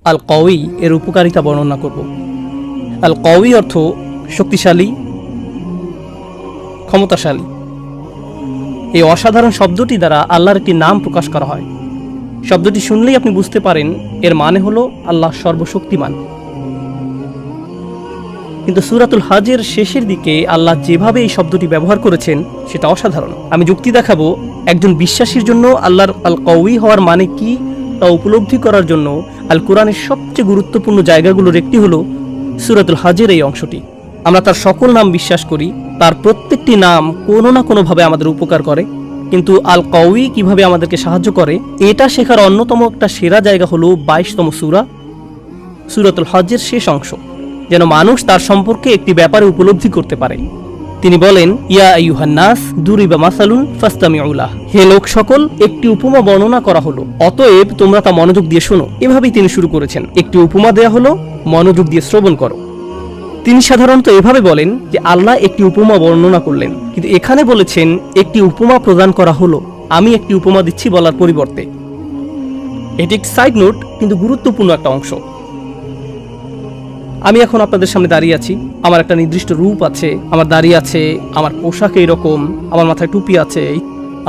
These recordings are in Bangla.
আল কওয়ি এর উপকারিতা বর্ণনা করব। আল কওয়ি অর্থ শক্তিশালী, ক্ষমতাশালী। এই অসাধারণ শব্দটি দ্বারা আল্লাহর একটি নাম প্রকাশ করা হয়। শব্দটি শুনলেই আপনি বুঝতে পারেন এর মানে হলো আল্লাহ সর্বশক্তিমান। কিন্তু সূরাতুল হজের শেষের দিকে আল্লাহ যেভাবে এই শব্দটি ব্যবহার করেছেন সেটা অসাধারণ। আমি যুক্তি দেখাবো, একজন বিশ্বাসীর জন্য আল্লাহর আল কওয়ি হওয়ার মানে কি তা উপলব্ধি করার জন্য আল কোরআনের সবচেয়ে গুরুত্বপূর্ণ জায়গাগুলোর একটি হলো সূরাতুল হজের এই অংশটি। আমরা তার সকল নাম বিশ্বাস করি, তার প্রত্যেকটি নাম কোনো না কোনোভাবে আমাদের উপকার করে, কিন্তু আল কওয়ি কিভাবে আমাদেরকে সাহায্য করে এটা শেখার অন্যতম একটা সেরা জায়গা হলো 22তম সূরা সূরাতুল হজের শেষ অংশ, যেন মানুষ তার সম্পর্কে একটি ব্যাপারে উপলব্ধি করতে পারে। তিনি বলেন, ইয়া আইয়ুহান নাস দুরিবা মাসালুন ফাসতামিউ লাহ, হে লোক সকল, একটি উপমা বর্ণনা করা হলো, অতএব তোমরা তা মনোযোগ দিয়ে শোনো। এভাবেই তিনি শুরু করেছেন, একটি উপমা দেয়া হলো, মনোযোগ দিয়ে শ্রবণ করো। তিনি সাধারণত এভাবে বলেন যে আল্লাহ একটি উপমা বর্ণনা করলেন, কিন্তু এখানে বলেছেন একটি উপমা প্রদান করা হলো, আমি একটি উপমা দিচ্ছি বলার পরিবর্তে। এটি একটি সাইড নোট, কিন্তু গুরুত্বপূর্ণ একটা অংশ। আমি এখন আপনাদের সামনে দাঁড়িয়ে আছি, আমার একটা নির্দিষ্ট রূপ আছে, আমার দাড়ি আছে, আমার পোশাক এইরকম, আমার মাথায় টুপি আছে।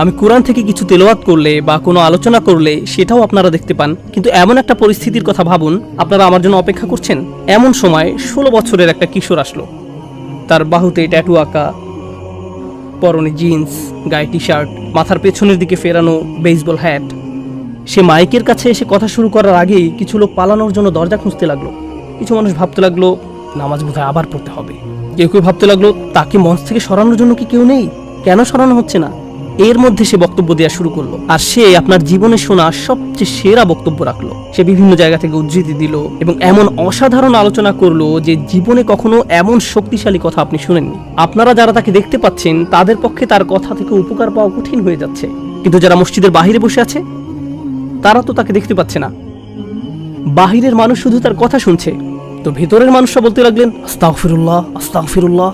আমি কোরআন থেকে কিছু তেলাওয়াত করলে বা কোনো আলোচনা করলে সেটাও আপনারা দেখতে পান। কিন্তু এমন একটা পরিস্থিতির কথা ভাবুন, আপনারা আমার জন্য অপেক্ষা করছেন। এমন সময় 16 বছরের একটা কিশোর আসলো, তার বাহুতে ট্যাটু আঁকা, পরনে জিন্স, গায়ে টি শার্ট, মাথার পেছনের দিকে ফেরানো বেসবল হ্যাট। সে মাইকের কাছে এসে কথা শুরু করার আগেই কিছু লোক পালানোর জন্য দরজা খুঁজতে লাগলো। কিছু মানুষ ভাবতে লাগলো নামাজ বোধহয় আবার পড়তে হবে। কেউ কেউ ভাবতে লাগলো তাকে মঞ্চ থেকে সরানোর জন্য কি কেউ নেই, কেন সরানো হচ্ছে না। এর মধ্যে সে বক্তব্য দেওয়া শুরু করলো, আর সে আপনার জীবনে শোনা সবচেয়ে সেরা বক্তব্য রাখলো। সে বিভিন্ন জায়গা থেকে উদ্ধৃতি দিল এবং এমন অসাধারণ আলোচনা করলো যে জীবনে কখনো এমন শক্তিশালী কথা আপনি শুনেননি। আপনারা যারা তাকে দেখতে পাচ্ছেন তাদের পক্ষে তার কথা থেকে উপকার পাওয়া কঠিন হয়ে যাচ্ছে, কিন্তু যারা মসজিদের বাহিরে বসে আছে তারা তো তাকে দেখতে পাচ্ছে না। বাহিরের মানুষ শুধু তার কথা শুনছে, তো ভেতরের মানুষরা বলতে লাগলেন আস্তাগফিরুল্লাহ আস্তাগফিরুল্লাহ।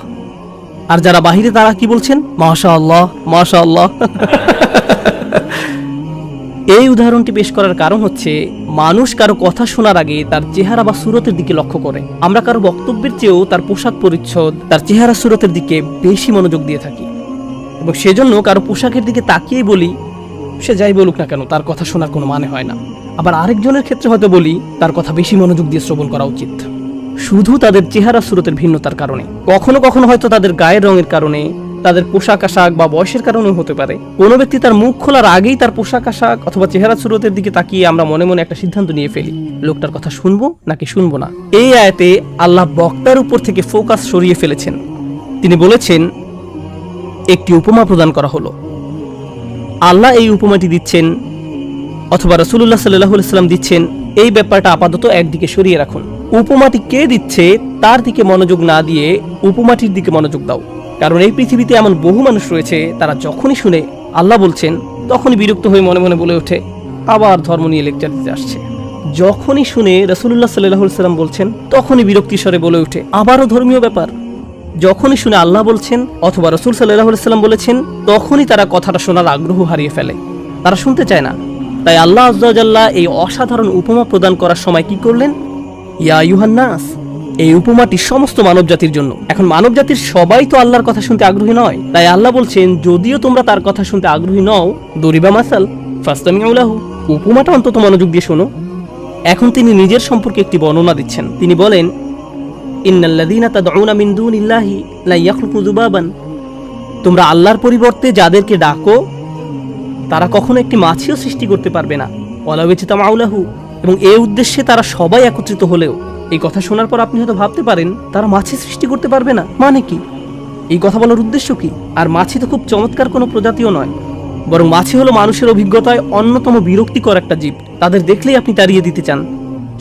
আর যারা বাহিরে তারা কি বলছেন, মাশাআল্লাহ মাশাআল্লাহ। এই উদাহরণটি পেশ করার কারণ হচ্ছে মানুষ কারো কথা শোনার আগে তার চেহারা বা সুরতের দিকে লক্ষ্য করে। আমরা কারো বক্তব্যের চেয়েও তার পোশাক পরিচ্ছদ, তার চেহারা সুরতের দিকে বেশি মনোযোগ দিয়ে থাকি, এবং সেজন্য কারো পোশাকের দিকে তাকিয়েই বলি সে যাই বলুক না কেন তার কথা শোনার কোনো মানে হয় না। আবার আরেকজনের ক্ষেত্রে হয়তো বলি তার কথা বেশি মনোযোগ দিয়ে শ্রবণ করা উচিত, শুধু তাদের চেহারা সুরতের ভিন্নতার কারণে। কখনো কখনো হয়তো তাদের গায়ের রঙের কারণে, তাদের পোশাক আশাক বা বয়সের কারণেও হতে পারে। কোনো ব্যক্তি তার মুখ খোলার আগেই তার পোশাক আশাক অথবা চেহারা সুরতের দিকে তাকিয়ে আমরা মনে মনে একটা সিদ্ধান্ত নিয়ে ফেলি, লোকটার কথা শুনবো নাকি শুনবো না। এই আয়াতে আল্লাহ বক্তার উপর থেকে ফোকাস সরিয়ে ফেলেছেন। তিনি বলেছেন একটি উপমা প্রদান করা হলো। আল্লাহ এই উপমাটি দিচ্ছেন অথবা রাসূলুল্লাহ সাল্লাল্লাহু আলাইহি ওয়াসাল্লাম দিচ্ছেন, এই ব্যাপারটা আপাতত একদিকে সরিয়ে রাখুন। উপমাটি কে দিচ্ছে তার দিকে মনোযোগ না দিয়ে উপমাটির দিকে মনোযোগ দাও, কারণ এই পৃথিবীতে এমন বহু মানুষ রয়েছে তারা যখনই শুনে আল্লাহ বলছেন তখনই বিরক্ত হয়ে মনে মনে বলে ওঠে আবার ধর্ম নিয়ে লেকচার দিতে আসছে। যখনই শুনে রাসূলুল্লাহ সাল্লাল্লাহু আলাইহি ওয়াসাল্লাম বলছেন তখনই বিরক্তি স্বরে বলে ওঠে আবারও ধর্মীয় ব্যাপার। যখনই শুনে আল্লাহ বলছেন অথবা রাসূল সাল্লাল্লাহু আলাইহি ওয়াসাল্লাম বলেছেন তখনই তারা কথাটা শোনার আগ্রহ হারিয়ে ফেলে, তারা শুনতে চায় না। তাই আল্লাহ আযজা ওয়া জাল্লা এই অসাধারণ উপমা প্রদান করার সময় কি করলেন, ইয়া আইয়ুহান নাস, এই উপমাটি সমস্ত মানব জাতির জন্য। এখন মানব জাতির সবাই তো আল্লাহর কথা শুনতে আগ্রহী নয়, তাই আল্লাহ বলছেন যদিও তোমরা তার কথা শুনতে আগ্রহী নও, দরিবা মাসাল ফাসতামিউ লাহু, উপমাটা অন্তত মনোযোগ দিয়ে শোনো। এখন তিনি নিজের সম্পর্কে একটি বর্ণনা দিচ্ছেন। তিনি বলেন, ইন্নাল্লাযীনা তাদউনা মিন দুনিল্লাহি লা ইয়াখলুকু যুবাবান, তোমরা আল্লাহর পরিবর্তে যাদেরকে ডাকো তারা কখনো একটি মাছিও সৃষ্টি করতে পারবে না। ওয়ালাউ ইজতামাউ লাহু, এবং এই উদ্দেশ্যে তারা সবাই একত্রিত হলেও। এই কথা শোনার পর আপনি হয়তো ভাবতে পারেন তারা মাছি সৃষ্টি করতে পারবে না মানে কি, এই কথা বলার উদ্দেশ্য কি? আর মাছি তো খুব চমৎকার কোনো প্রজাতিও নয়, বরং মাছি হলো মানুষের অভিজ্ঞতায় অন্যতম বিরক্তিকর একটা জীব। তাদের দেখলেই আপনি তাড়িয়ে দিতে চান।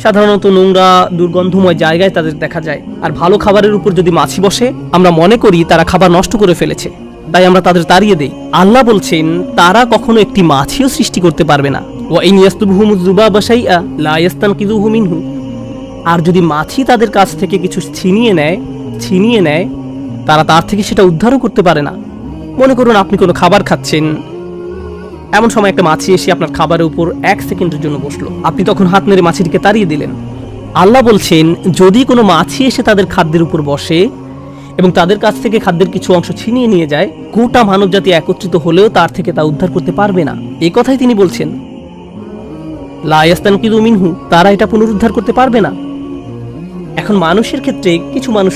সাধারণত নোংরা দুর্গন্ধময় জায়গায় তাদের দেখা যায়, আর ভালো খাবারের উপর যদি মাছি বসে আমরা মনে করি তারা খাবার নষ্ট করে ফেলেছে, তাই আমরা তাদের তাড়িয়ে দেই। আল্লাহ বলছেন তারা কখনো একটি মাছিও সৃষ্টি করতে পারবে না। ওয়া ইন ইয়াসতুবহুমুয যুবাবা শাইআ লা ইয়াস্তানকিযুহু মিনহু, আর যদি মাছি তাদের কাছ থেকে কিছু ছিনিয়ে নেয় তারা তার থেকে সেটা উদ্ধারও করতে পারে না। মনে করুন আপনি কোনো খাবার খাচ্ছেন, এমন সময় একটা মাছি এসে আপনার খাবারের উপর 1 সেকেন্ডের জন্য বসলো, আপনি তখন হাত নেড়ে মাছিটিকে তাড়িয়ে দিলেন। আল্লাহ বলছেন, যদি কোনো মাছি এসে তাদের খাদ্যের উপর বসে এবং তাদের কাছ থেকে খাদ্যের কিছু অংশ ছিনিয়ে নিয়ে যায়, গোটা মানবজাতি একত্রিত হলেও তার থেকে তা উদ্ধার করতে পারবে না। এই কথাই তিনি বলছেন, লা ইয়াস্তানকিযু মিনহু, তারা এটা পুনরুদ্ধার করতে পারবে না। এখন মানুষের ক্ষেত্রে কিছু মানুষ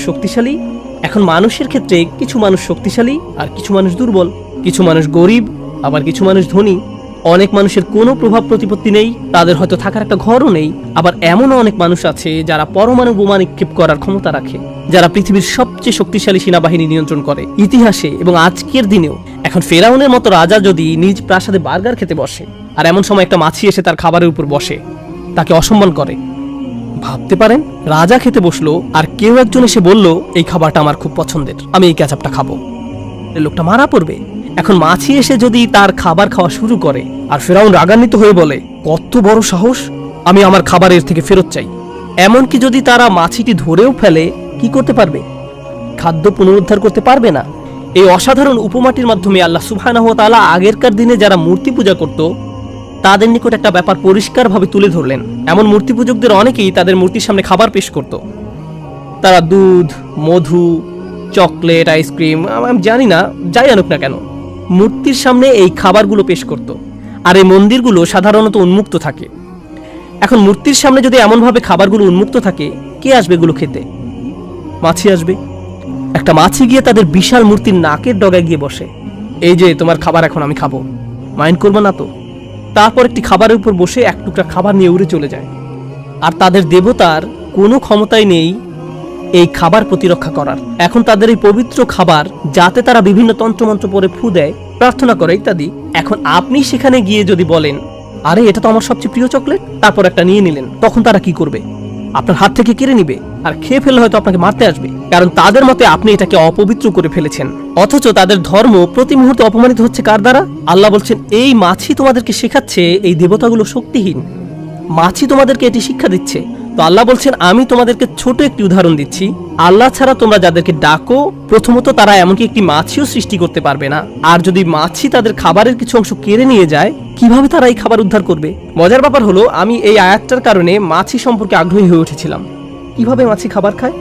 শক্তিশালী আর কিছু মানুষ দুর্বল, কিছু মানুষ গরিব আবার কিছু মানুষ ধনী। অনেক মানুষের কোনো প্রভাব প্রতিপত্তি নেই, তাদের হয়তো থাকার একটা ঘরও নেই। আবার এমনও অনেক মানুষ আছে যারা পরমাণু বোমা নিক্ষেপ করার ক্ষমতা রাখে, যারা পৃথিবীর সবচেয়ে শক্তিশালী সেনাবাহিনী নিয়ন্ত্রণ করে ইতিহাসে এবং আজকের দিনেও। এখন ফেরাউনের মতো রাজা যদি নিজ প্রাসাদে বার্গার খেতে বসে আর এমন সময় একটা মাছি এসে তার খাবারের উপর বসে, তাকে অসম্মান করে, ভাবতে পারেন রাজা খেতে বসলো আর কেউ একজন এসে বলল, এই খাবারটা আমার খুব পছন্দের, আমি এই কেচাপটা খাবো, লোকটা মারা পড়বে। এখন মাছি এসে যদি তার খাবার খাওয়া শুরু করে আর ফেরাউন রাগান্বিত হয়ে বলে, কত বড় সাহস, আমি আমার খাবারের থেকে ফেরত চাই, এমনকি যদি তারা মাছিটি ধরেও ফেলে, কি করতে পারবে? খাদ্য পুনরুদ্ধার করতে পারবে না। এই অসাধারণ উপমাটির মাধ্যমে আল্লাহ সুবহানাহু ওয়া তাআলা আগেরকার দিনে যারা মূর্তি পূজা করত তাদের নিকট একটা ব্যাপার পরিষ্কারভাবে তুলে ধরলেন। এমন মূর্তি পূজকদের অনেকেই তাদের মূর্তির সামনে খাবার পেশ করত। তারা দুধ, মধু, চকলেট, আইসক্রিম, আমি জানি না, যাই আনুক না কেন, মূর্তির সামনে এই খাবারগুলো পেশ করত। আর এই মন্দিরগুলো সাধারণত উন্মুক্ত থাকে। এখন মূর্তির সামনে যদি এমনভাবে খাবারগুলো উন্মুক্ত থাকে, কে আসবে এগুলো খেতে? মাছি আসবে। একটা মাছি গিয়ে তাদের বিশাল মূর্তির নাকের ডগায় গিয়ে বসে, এই যে তোমার খাবার, এখন আমি খাবো, মাইন্ড করবো না তো? তারপর একটি খাবারের উপর বসে এক টুকরা খাবার নিয়ে উড়ে চলে যায়। আর তাদের দেবতার কোনো ক্ষমতাই নেই এই খাবার প্রতিরক্ষা করার। এখন তাদের এই পবিত্র খাবার, যাতে তারা বিভিন্ন তন্ত্রমন্ত্র পরে ফু দেয়, প্রার্থনা করে ইত্যাদি। এখন আপনি সেখানে গিয়ে যদি বলেন, আরে এটা তো আমার সবচেয়ে প্রিয় চকলেট, তারপর একটা নিয়ে নিলেন, তখন তারা কি করবে? আপনার হাত থেকে কেড়ে নিবে আর খেয়ে ফেললে হয়তো আপনাকে মারতে আসবে, কারণ তাদের মতে আপনি এটাকে অপবিত্র করে ফেলেছেন। অথচ তাদের ধর্ম প্রতি মুহূর্তে অপমানিত হচ্ছে কার দ্বারা? আল্লাহ বলছেন, এই মাছি তোমাদেরকে শেখাচ্ছে এই দেবতাগুলো শক্তিহীন, মাছি তোমাদেরকে এটি শিক্ষা দিচ্ছে। তো আল্লাহ বলছেন, আমি তোমাদেরকে ছোট একটি উদাহরণ দিচ্ছি, আল্লাহ ছাড়া তোমরা যাদেরকে ডাকো, প্রথমত তারা এমনকি একটি মাছিও সৃষ্টি করতে পারবে না। আর যদি মাছি তাদের খাবারের কিছু অংশ কেড়ে নিয়ে যায়, কিভাবে তারা এই খাবার উদ্ধার করবে? মজার ব্যাপার হলো, আমি এই আয়াতটার কারণে মাছি সম্পর্কে আগ্রহী হয়ে উঠেছিলাম। কিভাবে মাছি খাবার খায়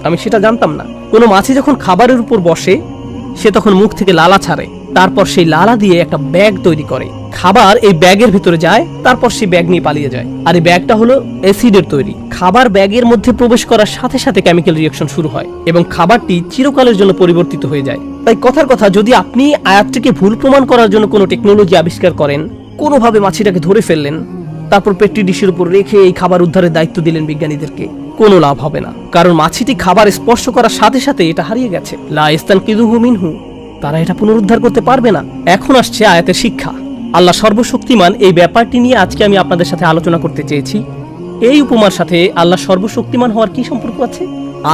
আমি সেটা জানতাম না। কোনো মাছি যখন খাবারের উপর বসে, সে তখন মুখ থেকে লালা ছাড়ে, তারপর সেই লালা দিয়ে একটা ব্যাগ তৈরি করে, খাবার এই ব্যাগের ভিতরে যায়, তারপর সেই ব্যাগ নিয়ে পালিয়ে যায়। আর এই ব্যাগটা হলো অ্যাসিডের তৈরি। খাবার ব্যাগের মধ্যে প্রবেশ করার সাথে সাথে কেমিক্যাল রিঅ্যাকশন শুরু হয় এবং খাবারটি চিরকালের জন্য পরিবর্তিত হয়ে যায়। তাই কথার কথা, যদি আপনি আয়াতটিকে ভুল প্রমাণ করার জন্য কোনো টেকনোলজি আবিষ্কার করেন, কোনোভাবে মাছিটাকে ধরে ফেললেন, তারপর পেট্রি ডিশের উপর রেখে এই খাবার উদ্ধারের দায়িত্ব দিলেন বিজ্ঞানীদেরকে, কোনো লাভ হবে না। কারণ মাছিটি খাবার স্পর্শ করার সাথে সাথে এটা হারিয়ে গেছে। লা ইস্তানকিযুহু মিনহু, তারা এটা পুনরুদ্ধার করতে পারবে না। এখন আসছে আয়াতের শিক্ষা। আল্লাহ সর্বশক্তিমান, এই ব্যাপারটি নিয়ে আজকে আমি আপনাদের সাথে আলোচনা করতে চেয়েছি। এই উপমার সাথে আল্লাহ সর্বশক্তিমান হওয়ার কি সম্পর্ক আছে?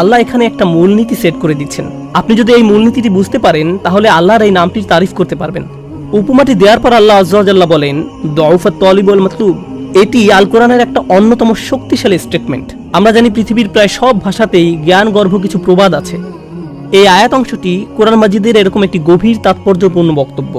আল্লাহ এখানে একটা মূলনীতি সেট করে দিচ্ছেন। আপনি যদি এই মূলনীতিটি বুঝতে পারেন, তাহলে আল্লাহর এই নামটির তারিফ করতে পারবেন। উপমাটি দেওয়ার পর আল্লাহ আযজা ওয়া জাল্লা বলেন, দুআফাত তালিব ওয়াল মাতলুব। এটি আল কোরআনের একটা অন্যতম শক্তিশালী স্টেটমেন্ট। আমরা জানি পৃথিবীর প্রায় সব ভাষাতেই জ্ঞানগর্ভ কিছু প্রবাদ আছে। এই আয়াত অংশটি কোরআন মাজিদের এরকম একটি গভীর তাৎপর্যপূর্ণ বক্তব্য।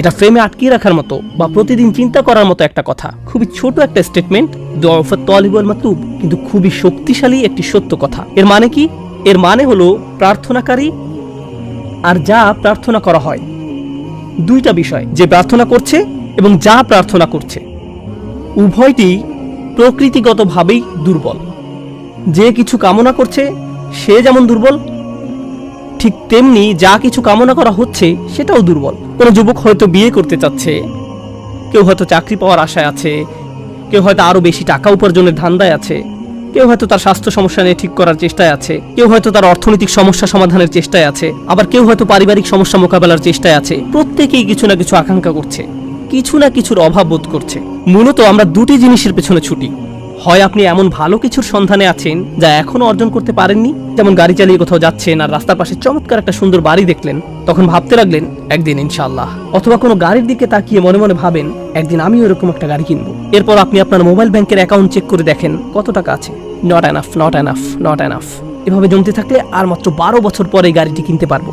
এটা ফ্রেমে আটকিয়ে রাখার মতো বা প্রতিদিন চিন্তা করার মতো একটা কথা। খুবই ছোট একটা স্টেটমেন্ট, দুআফাত তালিব ওয়াল মাতলুব, কিন্তু খুবই শক্তিশালী একটি সত্য কথা। এর মানে কি? এর মানে হলো প্রার্থনাকারী আর যা প্রার্থনা করা হয়, দুইটা বিষয়, যে প্রার্থনা করছে এবং যা প্রার্থনা করছে, উভয়টি প্রকৃতিগতভাবেই দুর্বল। যে কিছু কামনা করছে সে যেমন দুর্বল, ঠিক তেমনি যা কিছু কামনা করা হচ্ছে সেটাও দুর্বল। কোনো যুবক হয়তো বিয়ে করতে চাচ্ছে, কেউ হয়তো চাকরি পাওয়ার আশায় আছে, কেউ হয়তো আরো বেশি টাকা উপার্জনের ধান্দায় আছে, কেউ হয়তো তার স্বাস্থ্য সমস্যা নিয়ে ঠিক করার চেষ্টায় আছে, কেউ হয়তো তার অর্থনৈতিক সমস্যা সমাধানের চেষ্টায় আছে, আবার কেউ হয়তো পারিবারিক সমস্যা মোকাবেলার চেষ্টায় আছে। প্রত্যেকেই কিছু না কিছু আকাঙ্ক্ষা করছে, কিছু না কিছুর অভাব বোধ করছে। মূলত আমরা দুটি জিনিসের পেছনে ছুটি। হয় আপনি এমন ভালো কিছুর সন্ধানে আছেন যা এখনো অর্জন করতে পারেননি, যেমন গাড়ি চালিয়ে কোথাও যাচ্ছেন আর রাস্তার পাশে চমৎকার একটা সুন্দর বাড়ি দেখলেন, তখন ভাবতে লাগলেন একদিন ইনশাআল্লাহ। অথবা কোনো গাড়ির দিকে তাকিয়ে মনে মনে ভাবেন একদিন আমিও এরকম একটা গাড়ি কিনবো। এরপর আপনি আপনার মোবাইল ব্যাংকের অ্যাকাউন্ট চেক করে দেখেন কত টাকা আছে। Not enough, not enough, not enough. এভাবে জমতে থাকলে আর মাত্র 12 বছর পরে গাড়িটি কিনতে পারবো।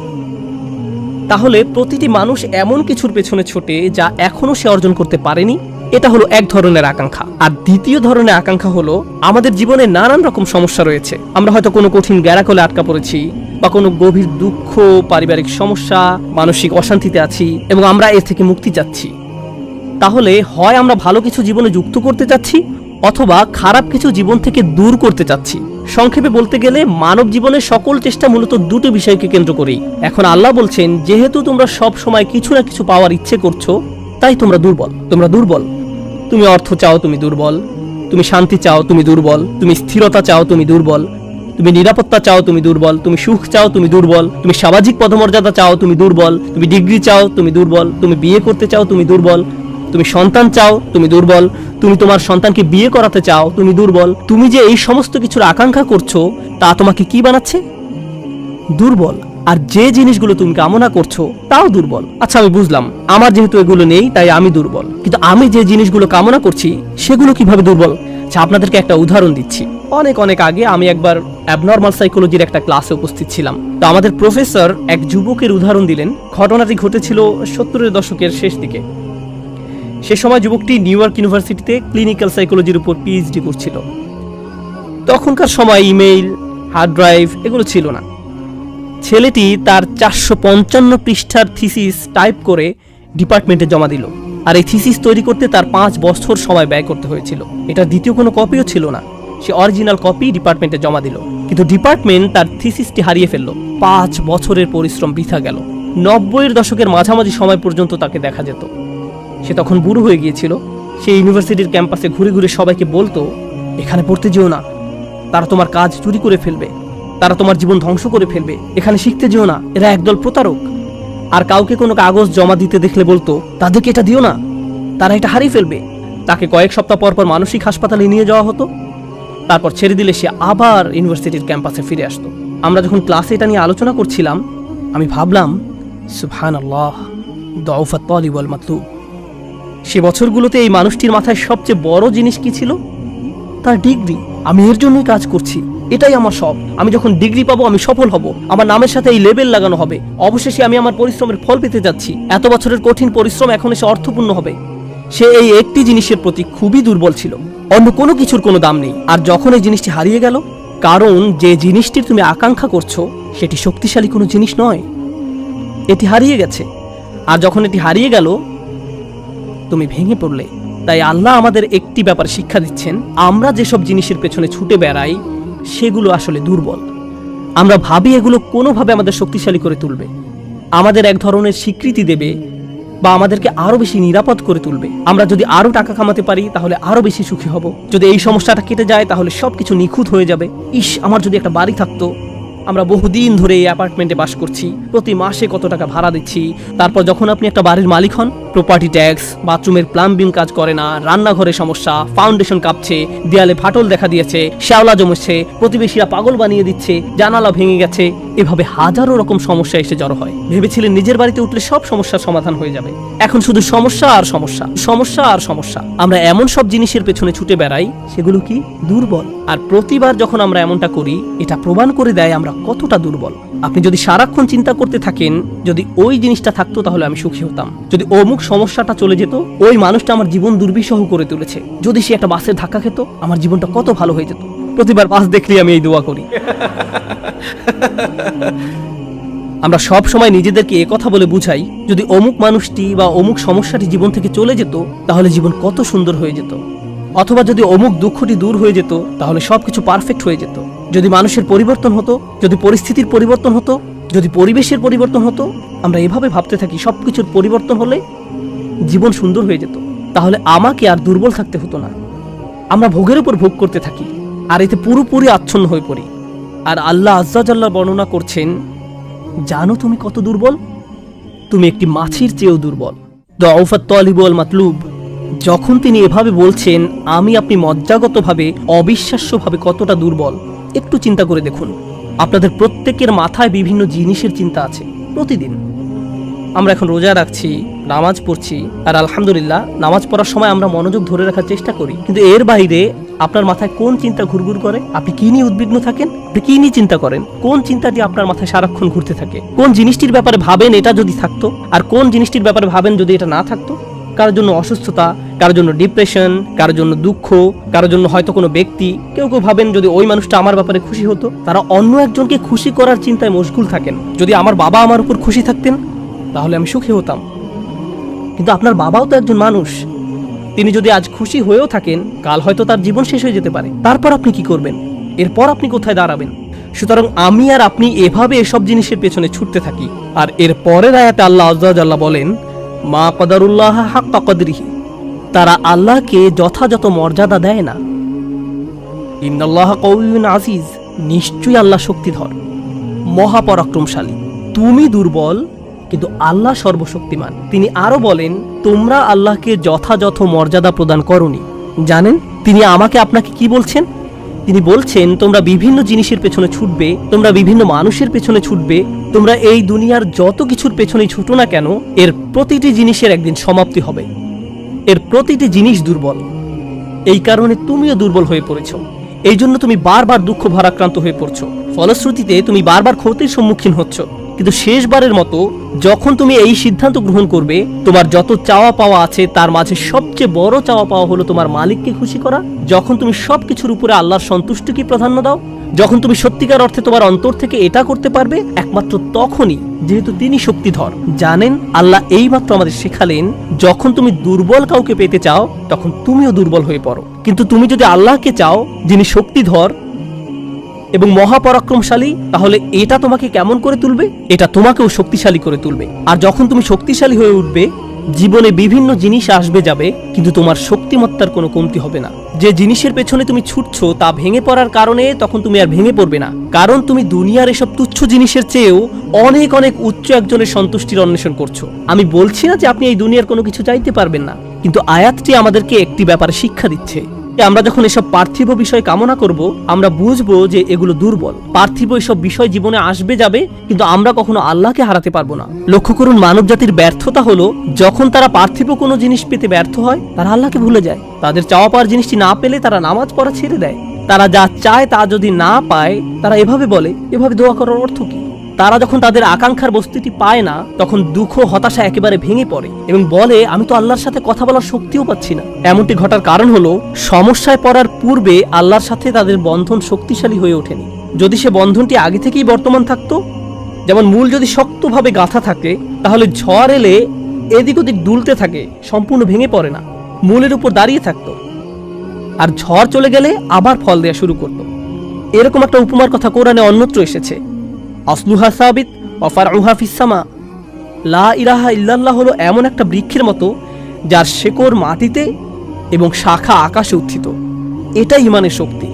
তাহলে প্রতিটি মানুষ এমন কিছুর পেছনে ছোটে যা এখনো সে অর্জন করতে পারেনি, এটা হলো এক ধরনের আকাঙ্ক্ষা। আর দ্বিতীয় ধরনের আকাঙ্ক্ষা হলো আমাদের জীবনে নানান রকম সমস্যা রয়েছে, আমরা হয়তো কোনো কঠিন গ্যারাকলে আটকা পড়েছি বা কোনো গভীর দুঃখ, পারিবারিক সমস্যা, মানসিক অশান্তিতে আছি এবং আমরা এর থেকে মুক্তি চাচ্ছি। তাহলে হয় আমরা ভালো কিছু জীবনে যুক্ত করতে চাচ্ছি অথবা খারাপ কিছু জীবন থেকে দূর করতে চাচ্ছি। সংক্ষেপে বলতে গেলে মানব জীবনের সকল চেষ্টা মূলত দুটো বিষয়কে কেন্দ্র করেই। এখন আল্লাহ বলছেন, যেহেতু তোমরা সব সময় কিছু না কিছু পাওয়ার ইচ্ছে করছো, তাই তোমরা দুর্বল। তুমি অর্থ চাও, তুমি দুর্বল। তুমি শান্তি চাও, তুমি দুর্বল। তুমি স্থিরতা চাও, তুমি দুর্বল। তুমি নিরাপত্তা চাও, তুমি দুর্বল। তুমি সুখ চাও, তুমি দুর্বল। তুমি সামাজিক পদমর্যাদা চাও, তুমি দুর্বল। তুমি ডিগ্রি চাও, তুমি দুর্বল। তুমি বিয়ে করতে চাও, তুমি দুর্বল। তুমি সন্তান চাও, তুমি দুর্বল। তুমি তোমার সন্তানকে বিয়ে করাতে চাও, তুমি দুর্বল। তুমি যে এই সমস্ত কিছুর আকাঙ্ক্ষা করছো, তা তোমাকে কি বানাচ্ছে? দুর্বল। আর যে জিনিসগুলো তুমি কামনা করছো তাও দুর্বল। আচ্ছা, আমি বুঝলাম, আমার যেহেতু এগুলো নেই তাই আমি দুর্বল, কিন্তু আমি যে জিনিসগুলো কামনা করছি সেগুলো কিভাবে দুর্বল? আচ্ছা, আপনাদেরকে একটা উদাহরণ দিচ্ছি। অনেক আগে আমি একবার অ্যাবনর্মাল সাইকোলজির একটা ক্লাসে উপস্থিত ছিলাম। তো আমাদের প্রফেসর এক যুবকের উদাহরণ দিলেন। ঘটনাটি ঘটেছিল 70-এর দশকের শেষ দিকে। সে সময় যুবকটি নিউ ইয়র্ক ইউনিভার্সিটিতে ক্লিনিক্যাল সাইকোলজির উপর পিএইচডি করছিল। তখনকার সময় ইমেইল, হার্ড ড্রাইভ এগুলো ছিল না। ছেলেটি তার 455 পৃষ্ঠার থিসিস টাইপ করে ডিপার্টমেন্টে জমা দিল। আর এই থিসিস তৈরি করতে তার 5 বছর সময় ব্যয় করতে হয়েছিল। এটার দ্বিতীয় কোনো কপিও ছিল না। সে অরিজিনাল কপি ডিপার্টমেন্টে জমা দিল, কিন্তু ডিপার্টমেন্ট তার থিসিসটি হারিয়ে ফেলল। 5 বছরের পরিশ্রম বৃথা গেল। 90-এর দশকের মাঝামাঝি সময় পর্যন্ত তাকে দেখা যেত। সে তখন বুড়ো হয়ে গিয়েছিল। সে ইউনিভার্সিটির ক্যাম্পাসে ঘুরে ঘুরে সবাইকে বলতো, এখানে পড়তে যেও না, তারা তোমার কাজ চুরি করে ফেলবে, তারা তোমার জীবন ধ্বংস করে ফেলবে। এখানে শিখতে যেও না, এরা একদল প্রতারক। আর কাউকে কোনো কাগজ জমা দিতে দেখলে বলতো, তাদেরকে এটা দিও না, তারা এটা হারিয়ে ফেলবে। তাকে কয়েক সপ্তাহ পর পর মানসিক হাসপাতালে নিয়ে যাওয়া হতো। তারপর ছেড়ে দিলে সে আবার ইউনিভার্সিটির ক্যাম্পাসে ফিরে আসতো। আমরা যখন ক্লাসে এটা নিয়ে আলোচনা করছিলাম, আমি ভাবলাম, সুবহানাল্লাহ, দাউফাত তালিব ওয়াল মাতলুব। সে বছরগুলোতে এই মানুষটির মাথায় সবচেয়ে বড় জিনিস কি ছিল? তার ডিগ্রি। আমি এর জন্যই কাজ করছি, এটাই আমার সব। আমি যখন ডিগ্রি পাবো আমি সফল হব, আমার নামের সাথে এই লেবেল লাগানো হবে, অবশেষে আমি আমার পরিশ্রমের ফল পেতে যাচ্ছি। এত বছরের কঠিন পরিশ্রম এখন এসে অর্থপূর্ণ হবে। সে এই একটি জিনিসের প্রতি খুবই দুর্বল ছিল। অন্য কোনো কিছুর কোনো দাম নেই। আর যখন এই জিনিসটি হারিয়ে গেল, কারণ যে জিনিসটির তুমি আকাঙ্ক্ষা করছো সেটি শক্তিশালী কোনো জিনিস নয়, এটি হারিয়ে গেছে। আর যখন এটি হারিয়ে গেল, তুমি ভেঙে পড়লে। তাই আল্লাহ আমাদের একটি ব্যাপার শিক্ষা দিচ্ছেন, আমরা যেসব জিনিসের পেছনে ছুটে বেড়াই সেগুলো আসলে দুর্বল। আমরা ভাবি এগুলো কোনোভাবে আমাদের শক্তিশালী করে তুলবে, আমাদের এক ধরনের স্বীকৃতি দেবে বা আমাদেরকে আরো বেশি নিরাপদ করে তুলবে। আমরা যদি আরো টাকা কামাতে পারি তাহলে আরো বেশি সুখী হব। যদি এই সমস্যাটা কেটে যায় তাহলে সবকিছু নিখুঁত হয়ে যাবে। ইস, আমার যদি একটা বাড়ি থাকতো। আমরা বহুদিন ধরে এই অ্যাপার্টমেন্টে বাস করছি, প্রতি মাসে কত টাকা ভাড়া দিচ্ছি। তারপর যখন আপনি একটা বাড়ির মালিক হন, প্রপার্টি ট্যাক্স, বাথরুমের প্লাম্বিং কাজ করে না, রান্নাঘরে সমস্যা, ফাউন্ডেশন কাঁপছে, দেয়ালে ফাটল দেখা দিয়েছে, শ্যাওলা জমেছে, প্রতিবেশীরা পাগল বানিয়ে দিচ্ছে, জানালা ভেঙে গেছে, এভাবে হাজারো রকম সমস্যা এসে জড়ো হয়। ভেবেছিলেন নিজের বাড়িতে উঠলে সব সমস্যার সমাধান হয়ে যাবে। এখন শুধু সমস্যা আর সমস্যা, সমস্যা আর সমস্যা। আমরা এমন সব জিনিসের পেছনে ছুটে বেড়াই সেগুলো কি দুর্বল। আর প্রতিবার যখন আমরা এমনটা করি, এটা প্রমাণ করে দেয় আমরা কতটা দুর্বল। আপনি যদি সারাক্ষণ চিন্তা করতে থাকেন, যদি ওই জিনিসটা থাকতো তাহলে আমি সুখী হতাম, যদি অমুক সমস্যাটা চলে যেত, ওই মানুষটা আমার জীবন দুর্বিষহ করে তুলেছে, যদি সে একটা বাসের ধাক্কা খেত, আমার জীবনটা কত ভালো হয়ে যেত। প্রতিবার বাস দেখলেই আমি এই দোয়া করি। আমরা সব সময় নিজেদেরকে একথা বলে বুঝাই, যদি অমুক মানুষটি বা অমুক সমস্যাটি জীবন থেকে চলে যেত তাহলে জীবন কত সুন্দর হয়ে যেত। অথবা যদি অমুক দুঃখটি দূর হয়ে যেত তাহলে সবকিছু পারফেক্ট হয়ে যেত। যদি মানুষের পরিবর্তন হতো, যদি পরিস্থিতির পরিবর্তন হতো, যদি পরিবেশের পরিবর্তন হতো, আমরা এভাবে ভাবতে থাকি সবকিছুর পরিবর্তন হলে জীবন সুন্দর হয়ে যেত, তাহলে আমাকে আর দুর্বল থাকতে হতো না। আমরা ভোগের উপর ভোগ করতে থাকি আর এতে পুরোপুরি আচ্ছন্ন হয়ে পড়ি। আর আল্লাহ আজ্জা জাল্লাহ বর্ণনা করছেন, জানো তুমি কত দুর্বল? তুমি একটি মাছির চেয়েও দুর্বল। দাউফাত তালিব ওয়াল মাতলুব। যখন তিনি এভাবে বলছেন, আমি আপনি মজ্জাগতভাবে, অবিশ্বাস্যভাবে কতটা দুর্বল, একটু চিন্তা করে দেখুন। আপনাদের প্রত্যেকের মাথায় বিভিন্ন জিনিসের চিন্তা আছে প্রতিদিন। আমরা এখন রোজা রাখছি, নামাজ পড়ছি, আর আলহামদুলিল্লাহ নামাজ পড়ার সময় আমরা মনোযোগ ধরে রাখার চেষ্টা করি, কিন্তু এর বাইরে আপনার মাথায় কোন চিন্তা ঘুরঘুর করে? আপনি কি নিয়ে উদ্বিগ্ন থাকেন? আপনি কি নিয়ে চিন্তা করেন? কোন চিন্তাটি আপনার মাথায় সারাক্ষণ ঘুরতে থাকে? কোন জিনিসটির ব্যাপারে ভাবেন এটা যদি থাকতো, আর কোন জিনিসটির ব্যাপারে ভাবেন যদি এটা না থাকতো? কারোর জন্য অসুস্থতা, কারোর জন্য ডিপ্রেশন, কারোর জন্য দুঃখ, কারোর জন্য হয়তো কোনো ব্যক্তি। কেউ কেউ ভাবেন যদি ওই মানুষটা আমার ব্যাপারে খুশি হতো। তারা অন্য একজনকে খুশি করার চিন্তায় মশগুল থাকেন। যদি আমার বাবা আমার উপর খুশি থাকতেন তাহলে আমি সুখী হতাম। কিন্তু আপনার বাবাও তো একজন মানুষ। তিনি যদি আজ খুশি হয়েও থাকেন, কাল হয়তো তার জীবন শেষ হয়ে যেতে পারে। তারপর আপনি কি করবেন? এরপর আপনি কোথায় দাঁড়াবেন? সুতরাং আমি আর আপনি এভাবে এসব জিনিসের পেছনে ছুটতে থাকি। আর এর পরের আয়াতে আল্লাহ আযজা ওয়া জাল্লা বলেন, মা কদারুল্লাহ হাক্কা কদরিহি, তারা আল্লাহকে যথাযথ মর্যাদা দেয় না। ইন্নাল্লাহ কাউইয়ুন আজিজ, নিশ্চয়ই আল্লাহ শক্তিধর, মহাপরাক্রমশালী। তুমি দুর্বল, কিন্তু আল্লাহ সর্বশক্তিমান। তিনি আরো বলেন, তোমরা আল্লাহকে যথাযথ মর্যাদা প্রদান করনি। জানেন তিনি আমাকে আপনাকে কি বলছেন? তিনি বলছেন, তোমরা বিভিন্ন জিনিসের পেছনে ছুটবে, তোমরা বিভিন্ন মানুষের পেছনে ছুটবে, তোমরা এই দুনিয়ার যত কিছুর পেছনেই ছুটো না কেন, এর প্রতিটি জিনিসের একদিন সমাপ্তি হবে। এর প্রতিটি জিনিস দুর্বল। এই কারণে তুমিও দুর্বল হয়ে পড়েছো। এই জন্য তুমি বারবার দুঃখ ভারাক্রান্ত হয়ে পড়ছো। ফলশ্রুতিতে তুমি বারবার ক্ষতির সম্মুখীন হচ্ছ। কিন্তু শেষবারের মতো যখন তুমি এই সিদ্ধান্ত গ্রহণ করবে, তোমার যত চাওয়া পাওয়া আছে তার মাঝে সবচেয়ে বড় চাওয়া পাওয়া হলো তোমার মালিককে খুশি করা, যখন তুমি সবকিছুর উপরে আল্লাহর সন্তুষ্টিকে প্রাধান্য দাও, যখন তুমি সত্যিকার অর্থে তোমার অন্তর থেকে এটা করতে পারবে, একমাত্র তখনই, যেহেতু তিনি শক্তিধর। জানেন আল্লাহ এইমাত্র আমাদের শেখালেন, যখন তুমি দুর্বল কাউকে পেতে চাও তখন তুমিও দুর্বল হয়ে পড়ো। কিন্তু তুমি যদি আল্লাহকে চাও যিনি শক্তিধর এবং মহাপরাক্রমশালী, তাহলে এটা তোমাকে কেমন করে তুলবে? এটা তোমাকেও শক্তিশালী করে তুলবে। আর যখন তুমি শক্তিশালী হয়ে উঠবে, জীবনে বিভিন্ন জিনিস আসবে যাবে, কিন্তু তোমার শক্তিমত্তার কোনো কমতি হবে না। যে জিনিসের পেছনে তুমি ছুটছো তা ভেঙে পড়ার কারণে তখন তুমি আর ভেঙে পড়বে না, কারণ তুমি দুনিয়ার এসব তুচ্ছ জিনিসের চেয়েও অনেক অনেক উচ্চ একজনের সন্তুষ্টির অন্বেষণ করছো। আমি বলছি না যে আপনি এই দুনিয়ার কোনো কিছু চাইতে পারবেন না, কিন্তু আয়াতটি আমাদেরকে একটি ব্যাপারে শিক্ষা দিচ্ছে। আমরা যখন এসব পার্থিব বিষয় কামনা করব, আমরা বুঝবো যে এগুলো দুর্বল। পার্থিব এসব বিষয় জীবনে আসবে যাবে, কিন্তু আমরা কখনো আল্লাহকে হারাতে পারবো না। লক্ষ্য করুন, মানব জাতির ব্যর্থতা হলো যখন তারা পার্থিব কোনো জিনিস পেতে ব্যর্থ হয়, তারা আল্লাহকে ভুলে যায়। তাদের চাওয়া পাওয়ার জিনিসটি না পেলে তারা নামাজ পড়া ছেড়ে দেয়। তারা যা চায় তা যদি না পায়, তারা এভাবে বলে, এভাবে দোয়া করার অর্থ কি? তারা যখন তাদের আকাঙ্ক্ষার বস্তুটি পায় না, তখন দুঃখ হতাশা একেবারে ভেঙে পড়ে এবং বলে, আমি তো আল্লাহর সাথে কথা বলার শক্তিও পাচ্ছি না। এমনটি ঘটার কারণ হলো, সমস্যায় পড়ার পূর্বে আল্লাহর সাথে তাদের বন্ধন শক্তিশালী হয়ে ওঠেনি। যদি সে বন্ধনটি আগে থেকেই বর্তমান থাকতো, যেমন মূল যদি শক্তভাবে গাঁথা থাকে, তাহলে ঝড় এলে এদিক ওদিক দুলতে থাকে, সম্পূর্ণ ভেঙে পড়ে না, মূলের উপর দাঁড়িয়ে থাকতো। আর ঝড় চলে গেলে আবার ফল দেয়া শুরু করত। এরকম একটা উপমার কথা কোরআনে অন্যত্র এসেছে, আসলুহা সাবিত ওয়া ফারউহা ফিস সামা। লা ইলাহা ইল্লাল্লাহ হলো এমন একটা বৃক্ষের মতো যার শেকড় মাটিতে এবং শাখা আকাশে উত্থিত। এটাই ঈমানের শক্তি।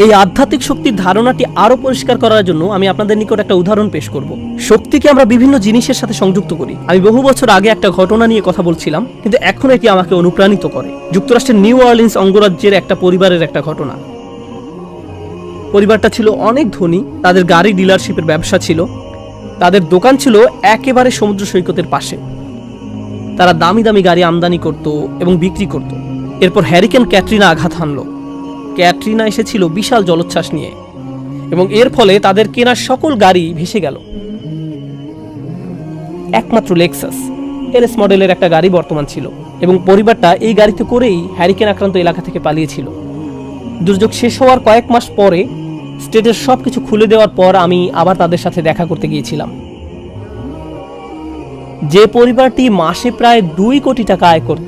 এই আধ্যাত্মিক শক্তির ধারণাটি আরো পরিষ্কার করার জন্য আমি আপনাদের নিকট একটা উদাহরণ পেশ করব। শক্তিকে আমরা বিভিন্ন জিনিসের সাথে সংযুক্ত করি। আমি বহু বছর আগে একটা ঘটনা নিয়ে কথা বলছিলাম, কিন্তু এখন এটি আমাকে অনুপ্রাণিত করে। যুক্তরাষ্ট্রের নিউ অরলিন্স অঙ্গরাজ্যের একটা পরিবারের একটা ঘটনা। পরিবারটা ছিল অনেক ধনী, তাদের গাড়ি ডিলারশিপের ব্যবসা ছিল, তাদের দোকান ছিল একেবারে সমুদ্র সৈকতের পাশে। তারা দামি দামি গাড়ি আমদানি করত এবং বিক্রি করত। এরপর হ্যারিকেন ক্যাটরিনা আঘাত হানল। ক্যাটরিনা এসেছিল বিশাল জলোচ্ছ্বাস নিয়ে এবং এর ফলে তাদের কেনা সকল গাড়ি ভেসে গেল। একমাত্র লেক্সাস এলএস মডেলের একটা গাড়ি বর্তমান ছিল এবং পরিবারটা এই গাড়িতে করেই হ্যারিকেন আক্রান্ত এলাকা থেকে পালিয়েছিল। দুর্যোগ শেষ হওয়ার কয়েক মাস পরে স্টেটের সবকিছু খুলে দেওয়ার পর আমি আবার তাদের সাথে দেখা করতে গিয়েছিলাম। যে পরিবারটি মাসে প্রায় 2 কোটি টাকা আয় করত,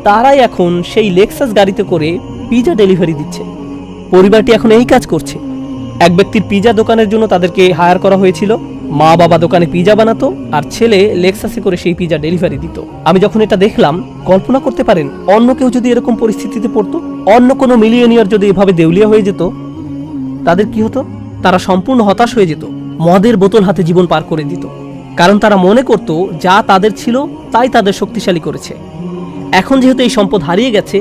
তারাই এখন সেই লেক্সাস গাড়িতে করে পিজা ডেলিভারি দিচ্ছে। পরিবারটি এখন এই কাজ করছে। এক ব্যক্তির পিজা দোকানের জন্য তাদেরকে হায়ার করা হয়েছিল। মা বাবা দোকানে পিজা বানাতো আর ছেলে লেক্সাসে করে সেই পিজা ডেলিভারি দিত। আমি যখন এটা দেখলাম, কল্পনা করতে পারেন অন্য কেউ যদি এরকম পরিস্থিতিতে পড়তো, অন্য কোনো মিলিয়নিয়ার যদি এভাবে দেউলিয়া হয়ে যেত, তাদের কি হতো? তারা সম্পূর্ণ হতাশ হয়ে যেত, মদের বোতল হাতে জীবন পার করে দিত, কারণ তারা মনে করত যা তাদের ছিল তাই তাদের শক্তিশালী করেছে। এখন যেহেতু এই সম্পদ হারিয়ে গেছে,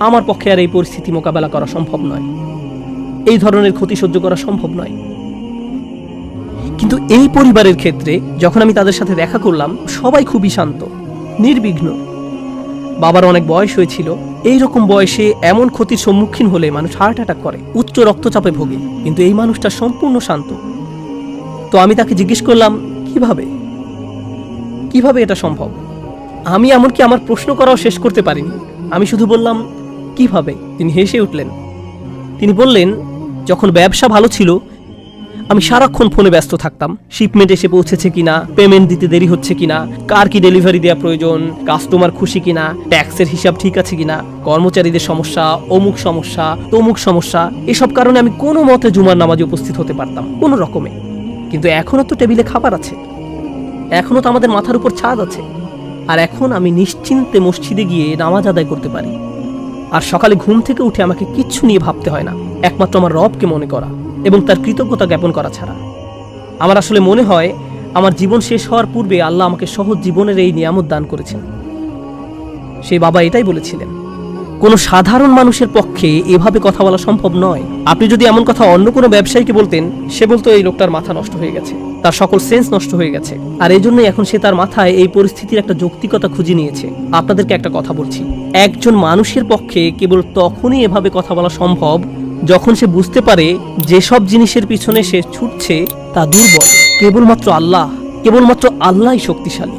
আমার পক্ষে আর এই পরিস্থিতি মোকাবেলা করা সম্ভব নয়, এই ধরনের ক্ষতি সহ্য করা সম্ভব নয়। কিন্তু এই পরিবারের ক্ষেত্রে যখন আমি তাদের সাথে দেখা করলাম, সবাই খুবই শান্ত, নির্বিঘ্ন। বাবার অনেক বয়স হয়েছিল। এই রকম বয়সে এমন ক্ষতির সম্মুখীন হলে মানুষ হার্ট অ্যাটাক করে, উচ্চ রক্তচাপে ভোগে, কিন্তু এই মানুষটা সম্পূর্ণ শান্ত। তো আমি তাকে জিজ্ঞেস করলাম, কিভাবে এটা সম্ভব? আমি এমনকি আমার প্রশ্ন করাও শেষ করতে পারিনি। আমি শুধু বললাম, কিভাবে? তিনি হেসে উঠলেন। তিনি বললেন, যখন ব্যবসা ভালো ছিল আমি সারাক্ষণ ফোনে ব্যস্ত থাকতাম। শিপমেন্ট এসে পৌঁছেছে কিনা, পেমেন্ট দিতে দেরি হচ্ছে কিনা, কার কি ডেলিভারি দেওয়া প্রয়োজন, কাস্টমার খুশি কিনা, ট্যাক্সের হিসাব ঠিক আছে কিনা, কর্মচারীদের সমস্যা, অমুক সমস্যা, তমুক সমস্যা, এসব কারণে আমি কোনো মতে জুমার নামাজে উপস্থিত হতে পারতাম কোনো রকমে। কিন্তু এখনও তো টেবিলে খাবার আছে, এখনও তো আমাদের মাথার উপর ছাদ আছে, আর এখন আমি নিশ্চিন্তে মসজিদে গিয়ে নামাজ আদায় করতে পারি। আর সকালে ঘুম থেকে উঠে আমাকে কিচ্ছু নিয়ে ভাবতে হয় না, একমাত্র আমার রবকে মনে করা এবং তার কৃতজ্ঞতা জ্ঞাপন করা ছাড়া। আমার আসলে মনে হয় আমার জীবন শেষ হওয়ার পূর্বে আল্লাহ আমাকে সহজ জীবনের এই নিয়ামত দান করেছেন। সেই বাবা এটাই বলেছিলেন, কোনো সাধারণ মানুষের পক্ষে এভাবে কথা বলা সম্ভব নয়। আপনি যদি এমন কথা অন্য কোনো ব্যবসায়ীকে বলতেন, সে বলতো এই লোকটার মাথা নষ্ট হয়ে গেছে, তার সকল সেন্স নষ্ট হয়ে গেছে। আর এই জন্যই এখন সে তার মাথায় এই পরিস্থিতির একটা যৌক্তিকতা খুঁজে নিয়েছে। আপনাদেরকে একটা কথা বলছি, একজন মানুষের পক্ষে কেবল তখনই এভাবে কথা বলা সম্ভব যখন সে বুঝতে পারে যেসব জিনিসের পিছনে সে ছুটছে তা দুর্বল। কেবলমাত্র আল্লাহই শক্তিশালী।